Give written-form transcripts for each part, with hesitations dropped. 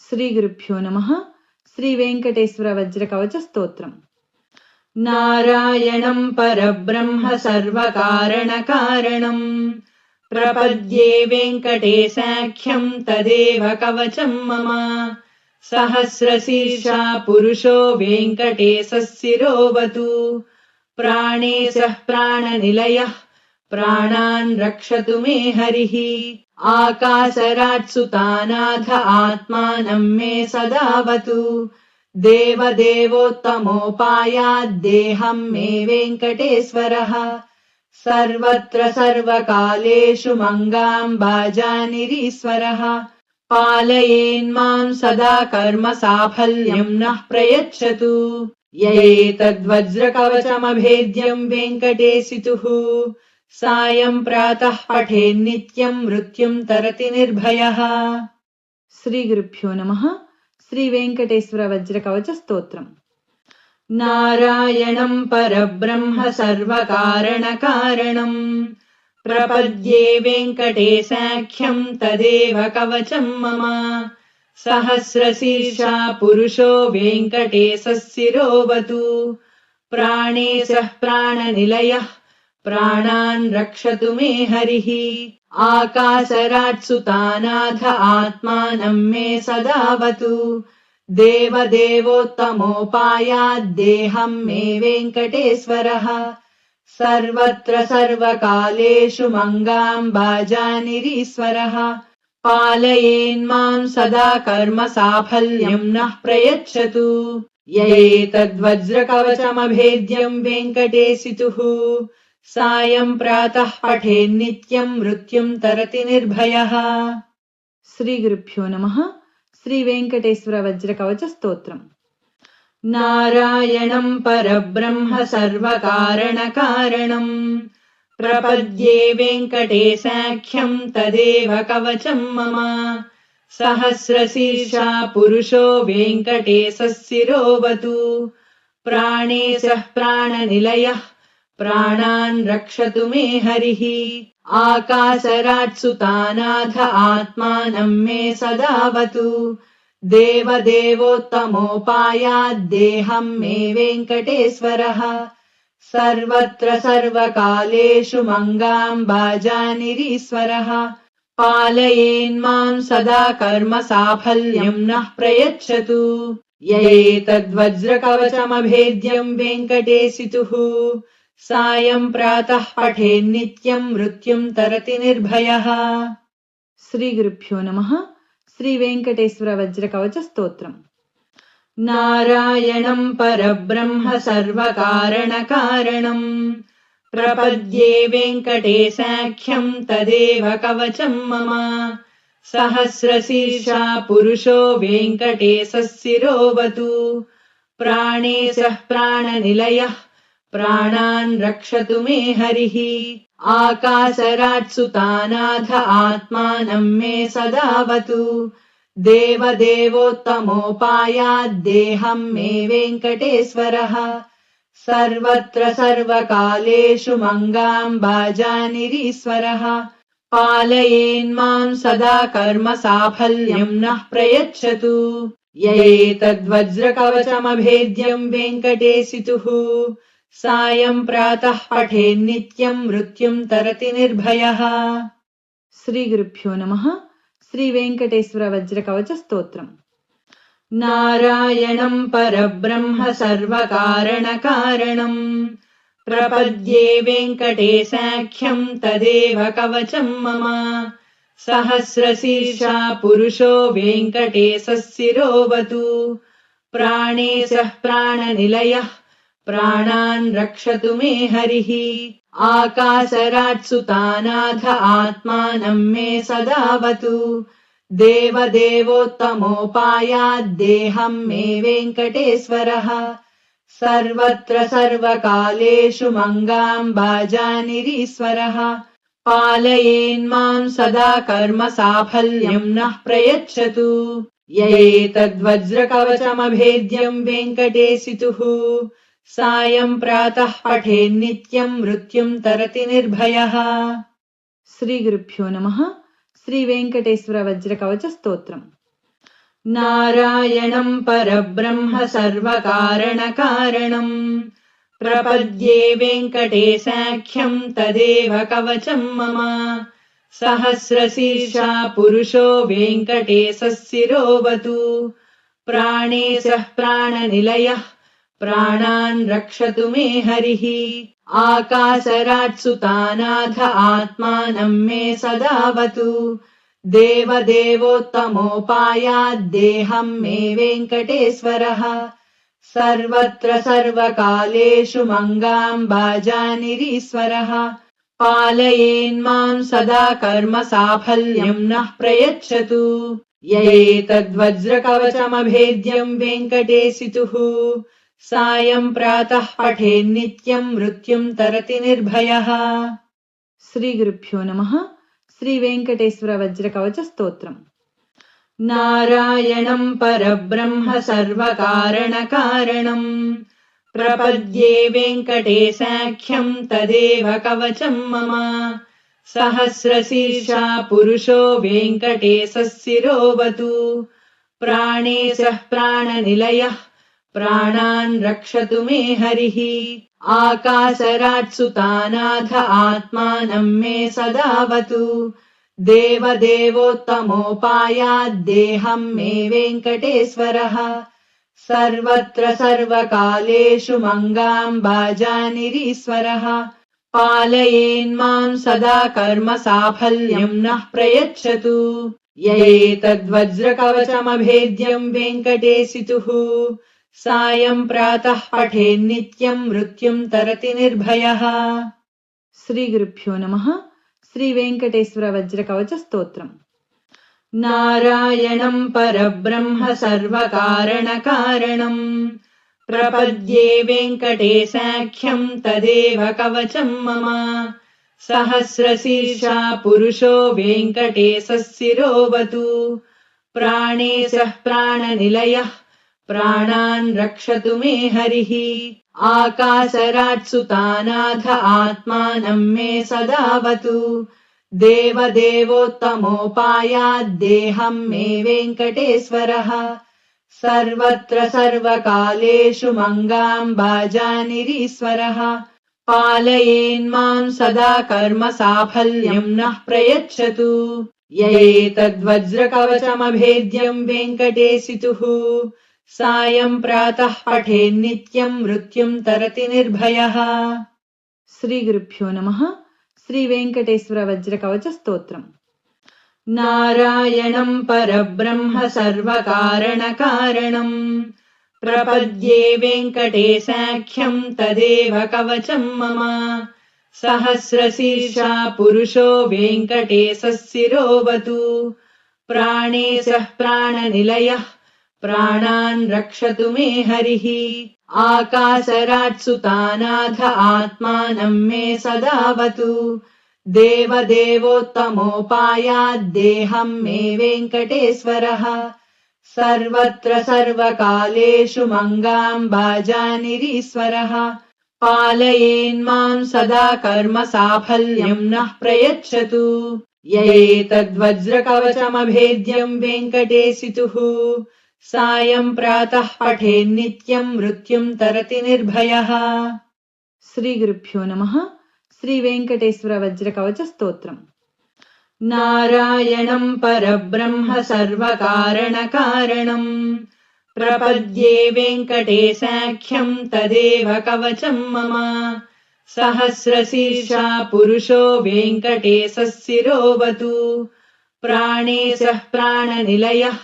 శ్రీగురుభ్యో నమః. శ్రీ వెంకటేశ్వర వజ్రకవచ స్తోత్రం. నారాయణం పరబ్రహ్మ సర్వకారణకారణం ప్రపద్యే వెంకటేశాఖ్యం తదేవ కవచం మమ. సహస్రశీర్షా పురుషో వెంకటేశः శిరోవతు. ప్రాణేశः ప్రాణనిలయः ప్రాణాన్ రక్షతు మే హరిః. ఆకాశరాట్సుతానాథ ఆత్మానం మే సదావతు. దేవదేవోత్తమోపాయాద్దేహం మే వెంకటేశ్వరः. సర్వత్ర సర్వకాలేషు మంగాంబాజానిరీశ్వరः. పాలయేన్మాం సదా కర్మ సాఫల్యం నః ప్రయచ్చతు. యయేతద్వజ్రకవచమభేద్యం వెంకటేశితుః. సాయం ప్రాతః పఠేన్నిత్యం మృత్యుం తరతి నిర్భయః. శ్రీ గురుభ్యో నమః. శ్రీ వెంకటేశ్వర వజ్రకవచ స్తోత్రం. నారాయణం పరబ్రహ్మ సర్వకారణకారణం ప్రపద్యే వెంకటేశాఖ్యం తదేవ కవచం మమ. సహస్రశీర్షా పురుషో వెంకటేశः శిరోవతు. ప్రాణేశः ప్రాణనిలయः ప్రాణాన్ రక్షతు మే హరిః. ఆకాశరాట్సుతానాథ ఆత్మానం మే సదావతు. దేవదేవోత్తమోపాయాద్దేహం మే వెంకటేశ్వరः. సర్వత్ర సర్వకాలేషు మంగాంబాజానిరీశ్వరः. పాలయేన్మాం సదా కర్మ సాఫల్యం నః ప్రయచ్చతు. యయేతద్వజ్రకవచమభేద్యం వెంకటేశితుః. సాయం ప్రాతః పఠేన్నిత్యం మృత్యుం తరతి నిర్భయః. శ్రీ గురుభ్యో నమః. శ్రీ వెంకటేశ్వర వజ్రకవచ స్తోత్రం. నారాయణం పరబ్రహ్మ సర్వకారణకారణం ప్రపద్యే వెంకటేశాఖ్యం తదేవ కవచం మమ. సహస్రశీర్షా పురుషో వెంకటేశः శిరోవతు. ప్రాణేశः ప్రాణనిలయः ప్రాణాన్ రక్షతు మే హరిః. ఆకాశరాట్సుతానాథ ఆత్మానం మే సదావతు. దేవదేవోత్తమోపాయాద్దేహం మే వెంకటేశ్వరः. సర్వత్ర సర్వకాలేషు మంగాంబాజానిరీశ్వరः. పాలయేన్మాం సదా కర్మ సాఫల్యం నః ప్రయచ్చతు. యయేతద్వజ్రకవచమభేద్యం వెంకటేశితుః. సాయం ప్రాతః పఠేన్నిత్యం మృత్యుం తరతి నిర్భయః. శ్రీ గురుభ్యో నమః. శ్రీ వెంకటేశ్వర వజ్రకవచ స్తోత్రం. నారాయణం పరబ్రహ్మ సర్వకారణకారణం ప్రపద్యే వెంకటేశాఖ్యం తదేవ కవచం మమ. సహస్రశీర్షా పురుషో వెంకటేశः శిరోవతు. ప్రాణేశः ప్రాణనిలయः ప్రాణాన్ రక్షతు మే హరిః. ఆకాశరాట్సుతానాథ ఆత్మానం మే సదావతు. దేవదేవోత్తమోపాయాద్దేహం మే వెంకటేశ్వరः. సర్వత్ర సర్వకాలేషు మంగాంబాజానిరీశ్వరः. పాలయేన్మాం సదా కర్మ సాఫల్యం నః ప్రయచ్చతు. యయేతద్వజ్రకవచమభేద్యం వెంకటేశితుః. సాయం ప్రాతః పఠేన్నిత్యం మృత్యుం తరతి నిర్భయః. శ్రీ గురుభ్యో నమః. శ్రీ వెంకటేశ్వర వజ్రకవచ స్తోత్రం. నారాయణం పరబ్రహ్మ సర్వకారణకారణం ప్రపద్యే వెంకటేశాఖ్యం తదేవ కవచం మమ. సహస్రశీర్షా పురుషో వెంకటేశः శిరోవతు. ప్రాణేశः ప్రాణనిలయः ప్రాణాన్ రక్షతు మే హరిః. ఆకాశరాట్సుతానాథ ఆత్మానం మే సదావతు. దేవదేవోత్తమోపాయాద్దేహం మే వెంకటేశ్వరः. సర్వత్ర సర్వకాలేషు మంగాంబాజానిరీశ్వరः. పాలయేన్మాం సదా కర్మ సాఫల్యం నః ప్రయచ్చతు. యయేతద్వజ్రకవచమభేద్యం వెంకటేశితుః. సాయం ప్రాతః పఠేన్నిత్యం మృత్యుం తరతి నిర్భయః. శ్రీ గురుభ్యో నమః. శ్రీ వెంకటేశ్వర వజ్రకవచ స్తోత్రం. नारायणं परब्रह्म सर्वकारणकारणम् प्रपद्ये वेङ्कटेशाख्यं तदेव कवचं मम। सहस्रशीर्षा पुरुषो वेङ्कटेशः शिरोवतु प्राणेशः प्राणनिलयः प्राणान् रक्षतु मे हरिः। आकाशराट्सुतानाथ आत्मानं मे सदावतु देवदेवोत्तमोपायाद्देहं मे वेङ्कटेश्वरः। सर्वत्र सर्वकालेषु मङ्गाम्बाजानिरीश्वरः पालयेन्मां सदा कर्म साफल्यं नः प्रयच्छतु। य एतद्वज्रकवचमभेद्यं वेङ्कटेशितुः सायं प्रातः पठेन्नित्यं मृत्युं तरति निर्भयः। श्रीगुरुभ्यो नमः। శ్రీ వెంకటేశ్వర వజ్ర కవచ స్తోత్రం. నారాయణం పరబ్రహ్మ సర్వకారణకారణం ప్రపద్యే వెంకటేశాఖ్యం తదేవ కవచం మమ. సహస్రశీర్షా పురుషో వెంకటేశः శిరోవతు ప్రాణేశः ప్రాణనిలయः ప్రాణాన్ రక్షతు మే హరిః. ఆకాశరాట్సుతానాథ ఆత్మానం మే సదావతు దేవదేవోత్తమోపాయాద్దేహం మే వెంకటేశ్వరः. సర్వత్ర సర్వకాలేషు మంగాంబాజానిరీశ్వరः పాలయేన్మాం సదా కర్మ సాఫల్యం నః ప్రయచ్చతు. య ఏతద్వజ్రకవచమభేద్యం వెంకటేశితుః సాయం ప్రాతః పఠేన్నిత్యం మృత్యుం తరతి నిర్భయః. శ్రీ గురుభ్యో నమః. శ్రీ వెంకటేశ్వర వజ్ర కవచ స్తోత్రం. నారాయణం పరబ్రహ్మ సర్వకారణకారణం ప్రపద్యే వెంకటేశాఖ్యం తదేవ కవచం మమ. సహస్రశీర్షా పురుషో వెంకటేశः శిరోవతు ప్రాణేశः ప్రాణనిలయः ప్రాణాన్ రక్షతు మే హరిః. ఆకాశరాట్సుతానాథ ఆత్మానం మే సదావతు దేవదేవోత్తమోపాయాద్దేహం మే వెంకటేశ్వరः. సర్వత్ర సర్వకాలేషు మంగాంబాజానిరీశ్వరः పాలయేన్మాం సదా కర్మ సాఫల్యం నః ప్రయచ్చతు. య ఏతద్వజ్రకవచమభేద్యం వెంకటేశితుః సాయం ప్రాతః పఠేన్నిత్యం మృత్యుం తరతి నిర్భయః. శ్రీ గురుభ్యో నమః. శ్రీ వెంకటేశ్వర వజ్ర కవచ స్తోత్రం. నారాయణం పరబ్రహ్మ సర్వకారణకారణం ప్రపద్యే వెంకటేశాఖ్యం తదేవ కవచం మమ. సహస్రశీర్షా పురుషో వెంకటేశः శిరోవతు ప్రాణేశः ప్రాణనిలయः ప్రాణాన్ రక్షతు మే హరిః. ఆకాశరాట్సుతానాథ ఆత్మానం మే సదావతు దేవదేవోత్తమోపాయాద్దేహం మే వెంకటేశ్వరः. సర్వత్ర సర్వకాలేషు మంగాంబాజానిరీశ్వరः పాలయేన్మాం సదా కర్మ సాఫల్యం నః ప్రయచ్చతు. య ఏతద్వజ్రకవచమభేద్యం వెంకటేశితుః సాయం ప్రాతః పఠేన్నిత్యం మృత్యుం తరతి నిర్భయః. శ్రీ గురుభ్యో నమః. శ్రీ వెంకటేశ్వర వజ్ర కవచ స్తోత్రం. నారాయణం పరబ్రహ్మ సర్వకారణకారణం ప్రపద్యే వెంకటేశాఖ్యం తదేవ కవచం మమ. సహస్రశీర్షా పురుషో వెంకటేశः శిరోవతు ప్రాణేశः ప్రాణనిలయः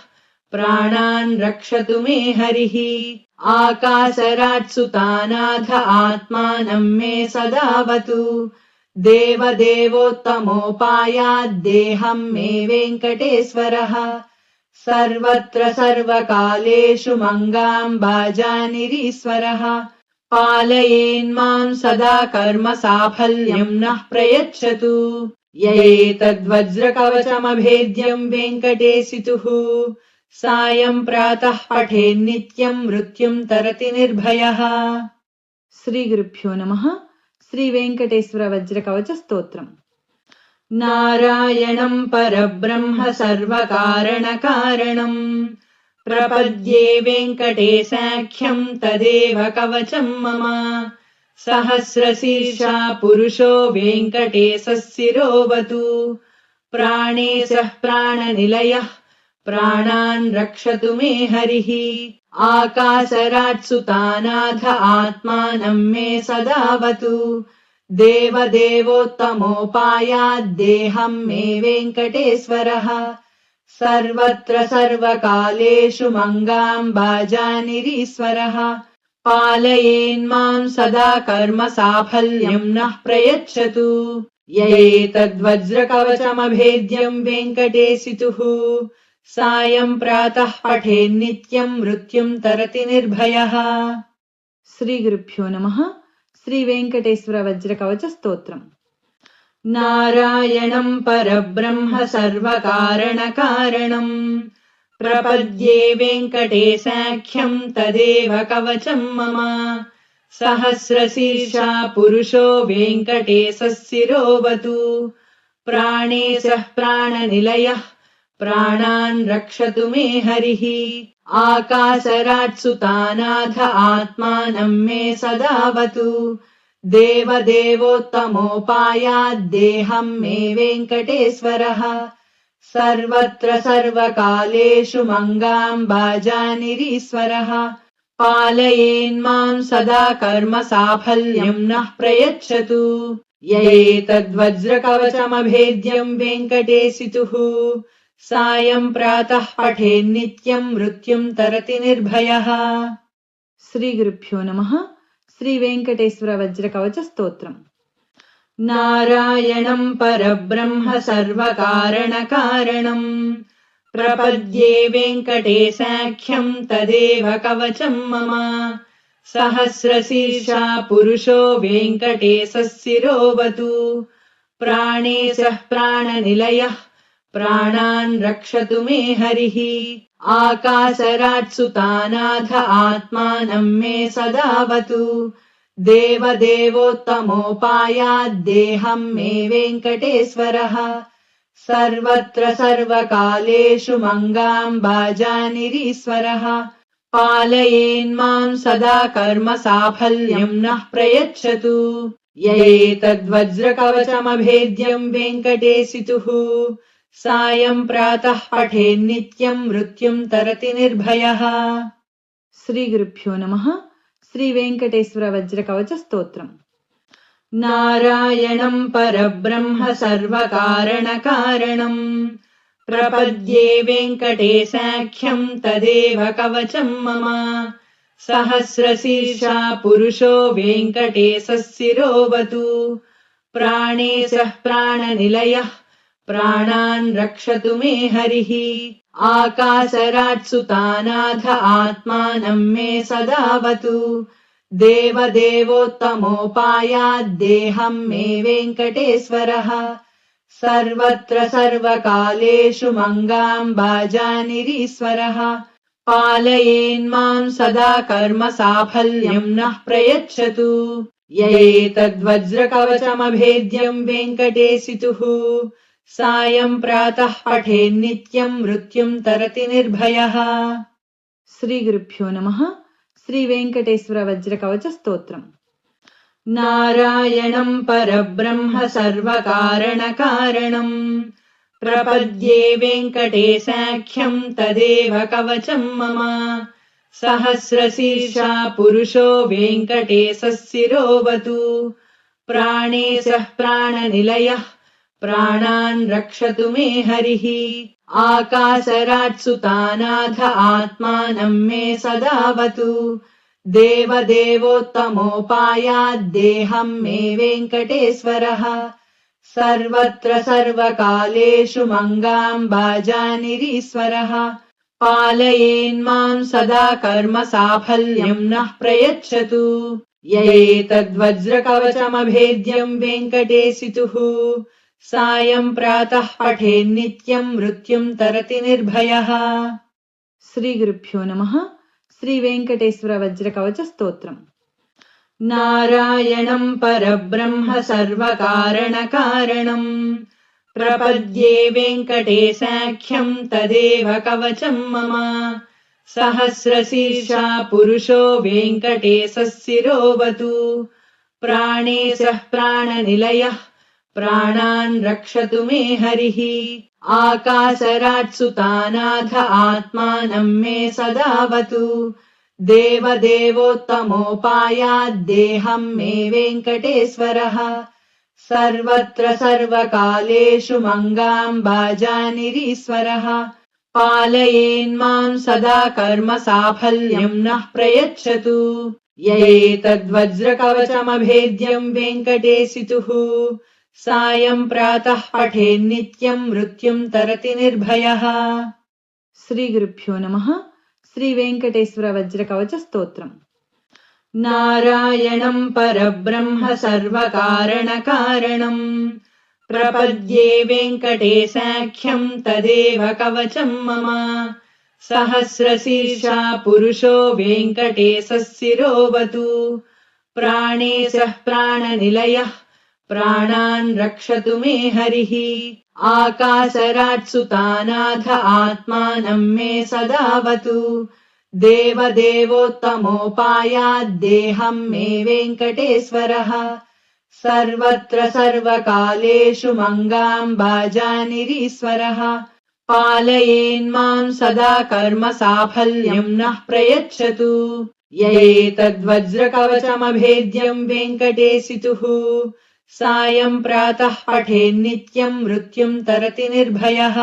ప్రాణాన్ రక్షతు మే హరిః. ఆకాశరాట్సుతానాథ ఆత్మానం మే సదావతు దేవదేవోత్తమోపాయాద్దేహం మే వెంకటేశ్వరः. సర్వత్ర సర్వకాలేషు మంగాంబాజానిరీశ్వరः పాలయేన్మాం సదా కర్మ సాఫల్యం నః ప్రయచ్చతు. య ఏతద్వజ్రకవచమభేద్యం వెంకటేశితుః సాయం ప్రాతః పఠేన్నిత్యం మృత్యుం తరతి నిర్భయః. శ్రీ గురుభ్యో నమః. శ్రీ వెంకటేశ్వర వజ్ర కవచ స్తోత్రం. నారాయణం పరబ్రహ్మ సర్వకారణకారణం प्रपद्ये वेङ्कटेशाख्यम् तदेव कवचम् मम सहस्रशीर्षा पुरुषो वेङ्कटेशः शिरोवतु प्राणेशः प्राणनिलयः प्राणान् रक्षतु मे हरिः आकाशराट्सुतानाथ आत्मानं मे सदावतु देवदेवोत्तमोपायाद्देहं मे वेङ्कटेश्वरः सर्वत्र सर्वकालेषु मङ्गाम्बाजानिरीश्वरः पालयेन्माम् सदा कर्म साफल्यम् नः प्रयच्छतु य एतद्वज्रकवचमभेद्यम् वेङ्कटेशितुः सायम् प्रातः पठेन्नित्यम् मृत्युम् तरति निर्भयः। శ్రీగురుభ్యో నమః. శ్రీ వెంకటేశ్వర వజ్ర కవచ స్తోత్రం. నారాయణం పరబ్రహ్మ సర్వకారణకారణం ప్రపద్యే వెంకటేశాఖ్యం తదేవ కవచం మమ సహస్రశీర్షా పురుషో వెంకటేశः శిరోవతు ప్రాణేశः ప్రాణనిలయः ప్రాణాన్ రక్షతు మే హరిః ఆకాశరాట్సుతానాథ ఆత్మానం మే సదావతు దేవదేవోత్తమోపాయాద్దేహం మే వెంకటేశ్వరः సర్వత్ర సర్వకాలేషు మంగాంబాజానిరీశ్వరः పాలయేన్మాం సదా కర్మ సాఫల్యం నః ప్రయచ్చతు య ఏతద్వజ్రకవచమభేద్యం వెంకటేశితుః సాయం ప్రాతః పఠేన్నిత్యం మృత్యుం తరతి నిర్భయः. శ్రీగురుభ్యో నమః. శ్రీ వెంకటేశ్వర వజ్ర కవచ స్తోత్రం. నారాయణం పరబ్రహ్మ సర్వకారణకారణం ప్రపద్యే వెంకటేశాఖ్యం తదేవ కవచం మమ సహస్రశీర్షా పురుషో వెంకటేశः శిరోవతు ప్రాణేశः ప్రాణనిలయः ప్రాణాన్ రక్షతు మే హరిః ఆకాశరాట్సుతానాథ ఆత్మానం మే సదావతు దేవదేవోత్తమోపాయాద్దేహం మే వెంకటేశ్వరः సర్వత్ర సర్వకాలేషు మంగాంబాజానిరీశ్వరः పాలయేన్మాం సదా కర్మ సాఫల్యం నః ప్రయచ్చతు య ఏతద్వజ్రకవచమభేద్యం వెంకటేశితుః సాయం ప్రాతః పఠేన్నిత్యం మృత్యుం తరతి నిర్భయः. శ్రీగురుభ్యో నమః. శ్రీ వెంకటేశ్వర వజ్ర కవచ స్తోత్రం. నారాయణం పరబ్రహ్మ సర్వకారణకారణం ప్రపద్యే వెంకటేశాఖ్యం తదేవ కవచం మమ సహస్రశీర్షా పురుషో వెంకటేశः శిరోవతు ప్రాణేశः ప్రాణనిలయः ప్రాణాన్ రక్షతు మే హరిః ఆకాశరాట్సుతానాథ ఆత్మానం మే సదావతు దేవదేవోత్తమోపాయాద్దేహం మే వెంకటేశ్వరः సర్వత్ర సర్వకాలేషు మంగాంబాజానిరీశ్వరः పాలయేన్మాం సదా కర్మ సాఫల్యం నః ప్రయచ్చతు య ఏతద్వజ్రకవచమభేద్యం వెంకటేశితుః సాయం ప్రాతః పఠేన్నిత్యం మృత్యుం తరతి నిర్భయः. శ్రీగురుభ్యో నమః. శ్రీ వెంకటేశ్వర వజ్ర కవచ స్తోత్రం. నారాయణం పరబ్రహ్మ సర్వకారణకారణం ప్రపద్యే వెంకటేశాఖ్యం తదేవ కవచం మమ సహస్రశీర్షా పురుషో వెంకటేశः శిరోవతు ప్రాణేశः ప్రాణనిలయः ప్రాణాన్ రక్షతు మే హరిః ఆకాశరాట్సుతానాథ ఆత్మానం మే సదావతు దేవదేవోత్తమోపాయాద్దేహం మే వెంకటేశ్వరः సర్వత్ర సర్వకాలేషు మంగాంబాజానిరీశ్వరः పాలయేన్మాం సదా కర్మ సాఫల్యం నః ప్రయచ్చతు య ఏతద్వజ్రకవచమభేద్యం వెంకటేశితుః సాయం ప్రాతః పఠేన్నిత్యం మృత్యుం తరతి నిర్భయः. శ్రీగురుభ్యో నమః. శ్రీ వెంకటేశ్వర వజ్ర కవచ స్తోత్రం. నారాయణం పరబ్రహ్మ సర్వకారణకారణం ప్రపద్యే వెంకటేశాఖ్యం తదేవ కవచం మమ सहस्रशीर्षा पुरुषो वेङ्कटेशः शिरोवतु प्राणेशः प्राणनिलयः प्राणान् रक्षतु मे हरिः आकाशराट्सुतानाथ आत्मानं मे सदावतु देवदेवोत्तमोपायाद्देहं मे वेङ्कटेश्वरः सर्वत्र सर्वकालेषु मङ्गाम्बाजानिरीश्वरः पालयेन्मां सदा कर्म साफल्यं नः प्रयच्छतु य एतद्वज्रकवचमभेद्यं वेङ्कटेशितुः सायं प्रातः पठेन्नित्यं मृत्युं तरति निर्भयः। శ్రీగురుభ్యో నమః. శ్రీ వెంకటేశ్వర వజ్ర కవచ స్తోత్రం. నారాయణం పరబ్రహ్మ సర్వకారణకారణం ప్రపద్యే వెంకటేశాఖ్యం తదేవ కవచం మమ సహస్రశీర్షా పురుషో వెంకటేశः శిరోవతు ప్రాణేశः ప్రాణనిలయः ప్రాణాన్ రక్షతు మే హరిః ఆకాశరాట్సుతానాథ ఆత్మానం మే సదావతు దేవదేవోత్తమోపాయాద్దేహం మే వెంకటేశ్వరः सर्वत्र सर्वकालेषु मङ्गाम्बाजानिरीश्वरः पालयेन्मां सदा कर्म साफल्यं नः प्रयच्छतु य एतद्वज्रकवचमभेद्यं वेङ्कटेशितुः सायं प्रातः पठेन्नित्यं मृत्युं तरति निर्भयः।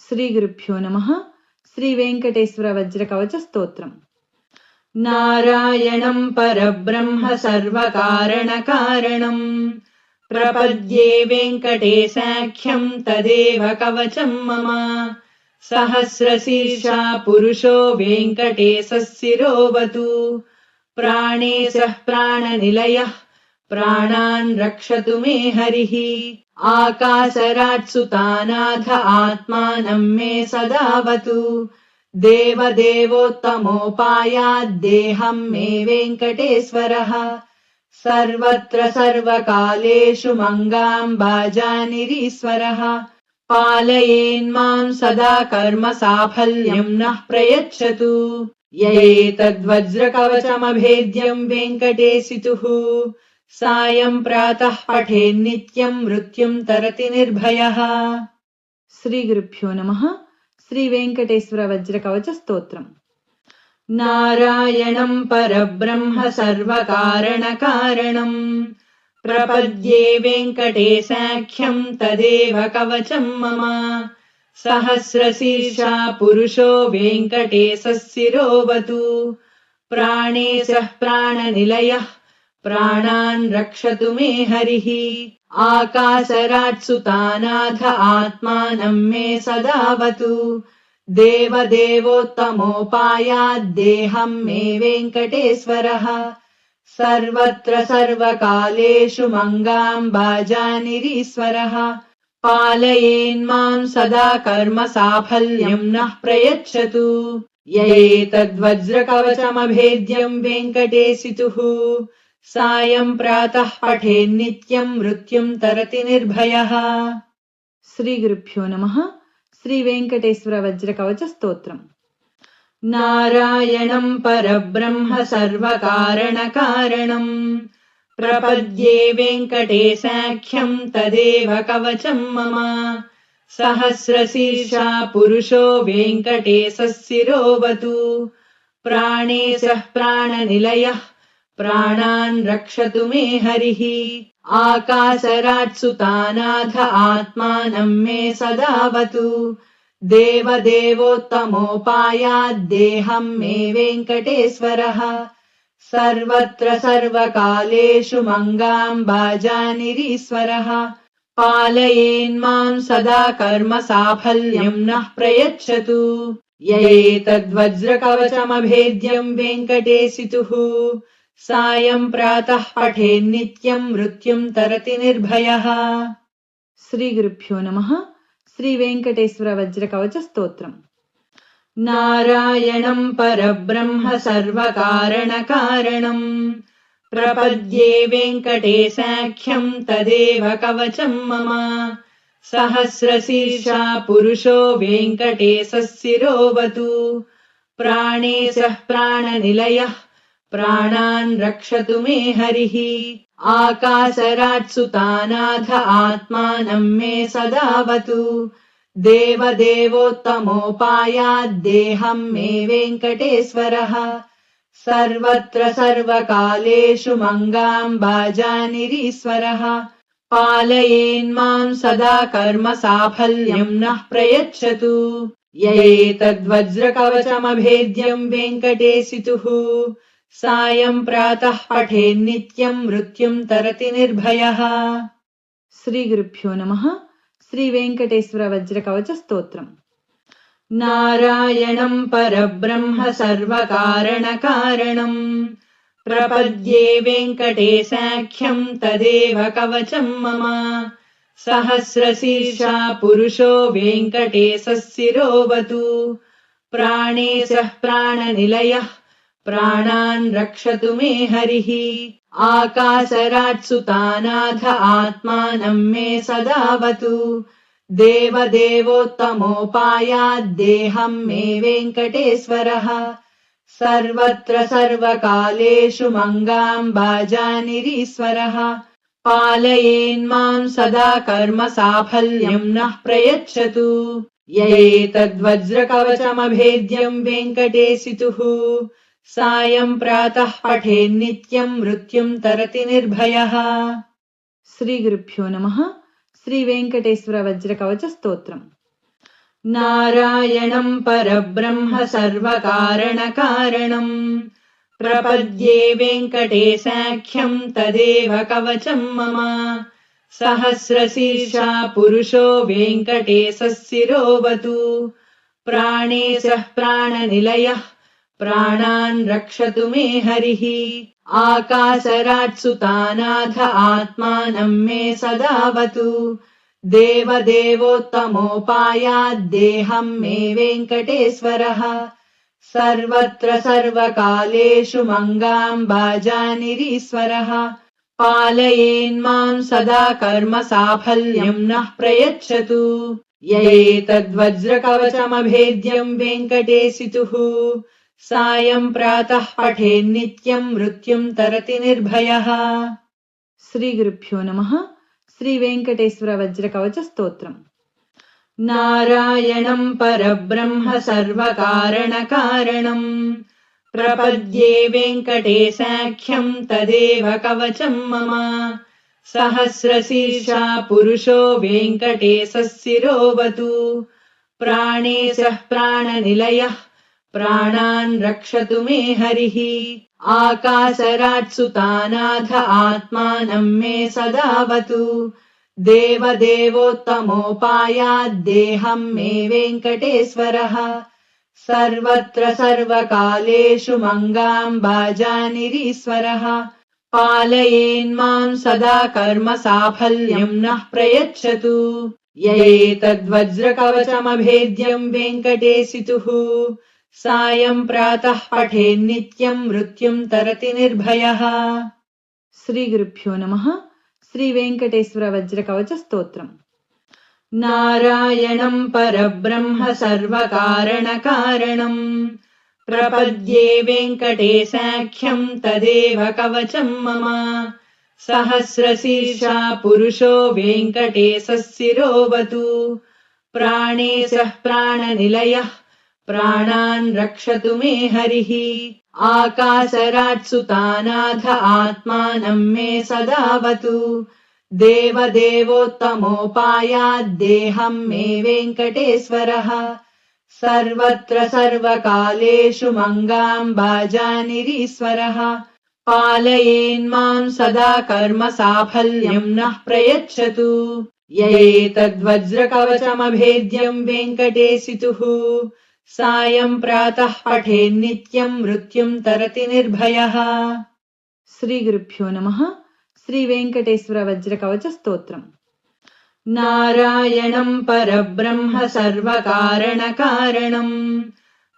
శ్రీగురుభ్యో నమః. శ్రీ వెంకటేశ్వర వజ్ర కవచ స్తోత్రం. నారాయణం పరబ్రహ్మ సర్వకారణకారణం ప్రపద్యే వెంకటేశాఖ్యం తదేవ కవచం మమ సహస్రశీర్షా పురుషో వెంకటేశः శిరోవతు ప్రాణేశः ప్రాణనిలయः ప్రాణాన్ రక్షతు మే హరిః ఆకాశరాట్సుతానాథ ఆత్మానం మే సదావతు దేవదేవోత్తమోపాయాద్దేహం మే వెంకటేశ్వరः సర్వత్ర సర్వకాలేషు మంగాంబాజానిరీశ్వరः పాలయేన్మాం సదా కర్మ సాఫల్యం నః ప్రయచ్చతు య ఏతద్వజ్రకవచమభేద్యం వెంకటేశితుః సాయం ప్రాతః పఠేన్నిత్యం మృత్యుం తరతి నిర్భయः. శ్రీగురుభ్యో నమః. శ్రీ వెంకటేశ్వర వజ్ర కవచ స్తోత్రం. నారాయణం పరబ్రహ్మ సర్వకారణకారణం ప్రపద్యే వెంకటేశాఖ్యం తదేవ కవచం మమ సహస్రశీర్షా పురుషో వెంకటేశः శిరోవతు ప్రాణేశः ప్రాణనిలయः ప్రాణాన్ రక్షతు మే హరిః ఆకాశరాట్సుతానాథ ఆత్మానం మే సదావతు దేవదేవోత్తమోపాయాద్దేహం మే వెంకటేశ్వరः సర్వత్ర సర్వకాలేషు మంగాంబాజానిరీశ్వరः పాలయేన్మాం సదా కర్మ సాఫల్యం నః ప్రయచ్చతు య ఏతద్వజ్రకవచమభేద్యం వెంకటేశితుః సాయం ప్రాతః పఠేన్నిత్యం మృత్యుం తరతి నిర్భయः. శ్రీగురుభ్యో నమః. శ్రీ వెంకటేశ్వర వజ్ర కవచ స్తోత్రం. నారాయణం పరబ్రహ్మ సర్వకారణకారణం ప్రపద్యే వెంకటేశాఖ్యం తదేవ కవచం మమ సహస్రశీర్షా పురుషో వెంకటేశः శిరోవతు ప్రాణేశः ప్రాణనిలయः ప్రాణాన్ రక్షతు మే హరిః ఆకాశరాట్సుతానాథ ఆత్మానం మే సదావతు దేవదేవోత్తమోపాయాద్దేహం మే వెంకటేశ్వరः సర్వత్ర సర్వకాలేషు మంగాంబాజానిరీశ్వరः పాలయేన్మాం సదా కర్మ సాఫల్యం నః ప్రయచ్చతు య ఏతద్వజ్రకవచమభేద్యం వెంకటేశితుః సాయం ప్రాతః పఠేన్నిత్యం మృత్యుం తరతి నిర్భయः. శ్రీగురుభ్యో నమః. శ్రీ వెంకటేశ్వర వజ్ర కవచ స్తోత్రం. నారాయణం పరబ్రహ్మ సర్వకారణకారణం ప్రపద్యే వెంకటేశాఖ్యం తదేవ కవచం మమ సహస్రశీర్షా పురుషో వెంకటేశः శిరోవతు प्राणेशः प्राणनिलयः प्राणान् रक्षतु मे हरिः आकाशराट्सुतानाथ आत्मानं मे सदावतु देवदेवोत्तमोपायाद्देहं मे वेङ्कटेश्वरः सर्वत्र सर्वकालेषु मङ्गाम्बाजानिरीश्वरः पालयेन्मां सदा कर्म साफल्यं नः प्रयच्छतु य एतद्वज्रकवचमभेद्यं वेङ्कटेशितुः सायं प्रातः पठेन्नित्यं मृत्युं तरति निर्भयः। శ్రీగురుభ్యో నమః. శ్రీ వెంకటేశ్వర వజ్ర కవచ స్తోత్రం. नारायणं परब्रह्म सर्वकारणकारणं प्रपद्ये वेङ्कटेशाख्यं तदेव कवचं मम सहस्रशीर्षा पुरुषो वेङ्कटेशः शिरोवतु प्राणेशः प्राणनिलयः प्राणान् रक्षतु मे हरिः आकाशराट्सुतानाथ आत्मानं मे सदावतु देवदेवोत्तमोपायाद्देहं मे वेङ्कटेश्वरः सर्वत्र सर्वकालेषु मङ्गाम्बाजानिरीश्वरः पालयेन्मां सदा कर्म साफल्यं नः प्रयच्छतु य एतद्वज्रकवचमभेद्यं वेङ्कटेशितुः सायं प्रातः पठेन्नित्यं मृत्युं तरति निर्भयः। శ్రీగురుభ్యో నమః. శ్రీ వెంకటేశ్వర వజ్ర కవచ స్తోత్రం. नारायणं परब्रह्म सर्वकारणकारणं प्रपद्ये वेङ्कटेशाख्यं तदेव कवचं मम सहस्रशीर्षा पुरुषो वेङ्कटेशः शिरोवतु प्राणेशः प्राणनिलयः प्राणान् रक्षतु मे हरिः आकाशराट्सुतानाथ आत्मानं मे सदावतु देवदेवोत्तमोपायाद्देहं मे वेङ्कटेश्वरः सर्वत्र सर्वकालेषु मङ्गाम्बाजानिरीश्वरः पालयेन्मां सदा कर्म साफल्यं नः प्रयच्छतु य एतद्वज्रकवचमभेद्यं वेङ्कटेशितुः सायं प्रातः पठेन्नित्यं मृत्युं तरति निर्भयः। శ్రీగురుభ్యో నమః. శ్రీ వెంకటేశ్వర వజ్ర కవచ స్తోత్రం. नारायणं परब्रह्म सर्वकारणकारणं प्रपद्ये वेङ्कटेशाख्यं तदेव कवचं मम सहस्रशीर्षा पुरुषो वेङ्कटेशः शिरोवतु प्राणेशः प्राणनिलयः प्राणान् रक्षतु मे हरिः आकाशराट्सुतानाथ आत्मानं मे सदावतु देवदेवोत्तमोपायाद्देहं मे वेङ्कटेश्वरः सर्वत्र सर्वकालेषु मङ्गाम्बाजानिरीश्वरः पालयेन्मां सदा कर्म साफल्यं नः प्रयच्छतु य एतद्वज्रकवचमभेद्यं वेङ्कटेशितुः सायं प्रातः पठेन्नित्यं मृत्युं तरति निर्भयः। శ్రీగురుభ్యో నమః. శ్రీ వెంకటేశ్వర వజ్ర కవచ స్తోత్రం. नारायणं परब्रह्म सर्वकारणकारणं प्रपद्ये वेङ्कटेशाख्यं तदेव कवचं मम सहस्रशीर्षा पुरुषो वेङ्कटेशः शिरोवतु प्राणेशः प्राणनिलयः प्राणान् रक्षतु मे हरिः आकाशराट्सुतानाथ आत्मानं मे सदावतु देवदेवोत्तमोपायाद्देहं मे वेङ्कटेश्वरः सर्वत्र सर्वकालेषु मङ्गाम्बाजानिरीश्वरः पालयेन्मां सदा कर्म साफल्यं नः प्रयच्छतु य एतद्वज्रकवचमभेद्यं वेङ्कटेशितुः सायं प्रातः पठेन्नित्यं मृत्युं तरति निर्भयः। శ్రీగురుభ్యో నమః. శ్రీ వెంకటేశ్వర వజ్ర కవచ స్తోత్రం. नारायणं परब्रह्म सर्वकारणकारणं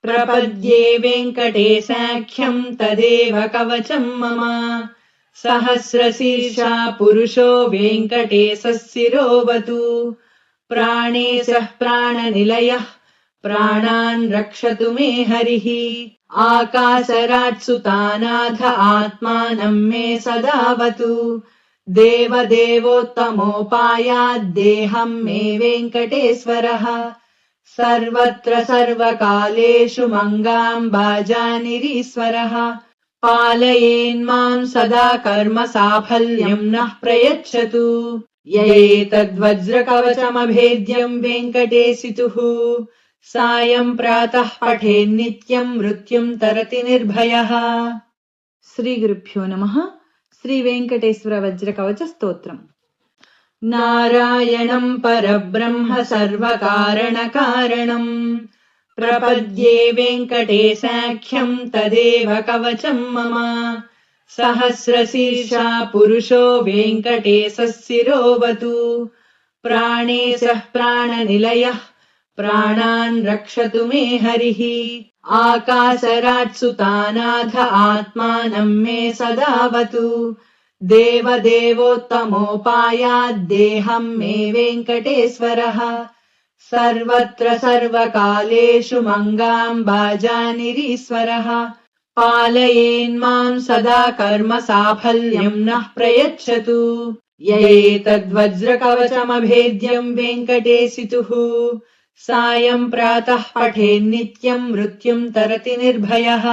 प्रपद्ये वेङ्कटेशाख्यं तदेव कवचं मम सहस्रशीर्षा पुरुषो वेङ्कटेशः शिरोवतु प्राणेशः प्राणनिलयः प्राणान् रक्षतु मे हरिः आकाशराट्सुतानाथ आत्मानं मे सदावतु देवदेवोत्तमोपायाद्देहं मे वेङ्कटेश्वरः सर्वत्र सर्वकालेषु मङ्गाम्बाजानिरीश्वरः पालयेन्मां सदा कर्म साफल्यं नः प्रयच्छतु य एतद्वज्रकवचमभेद्यं वेङ्कटेशितुः सायं प्रातः पठेन्नित्यं मृत्युं तरति निर्भयः శ్రీ గురుభ్యో నమః. శ్రీ వెంకటేశ్వర వజ్ర కవచ స్తోత్రం. नारायणं परब्रह्म सर्वकारणकारणम् प्रपद्ये वेङ्कटेशाख्यं तदेव कवचं मम सहस्रशीर्षा पुरुषो वेङ्कटेशः शिरोवतु प्राणेशः प्राणनिलयः प्राणान् रक्षतु मे हरिः आकाशराट्सुतानाथ आत्मानं मे सदावतु देवदेवोत्तमोपायाद्देहं मे वेङ्कटेश्वरः सर्वत्र सर्वकालेषु मङ्गाम्बाजानिरीश्वरः पालयेन्मां सदा कर्म साफल्यं नः प्रयच्छतु य एतद्वज्रकवचमभेद्यं वेङ्कटेशितुः सायं प्रातः पठेन्नित्यं मृत्युं तरति निर्भयः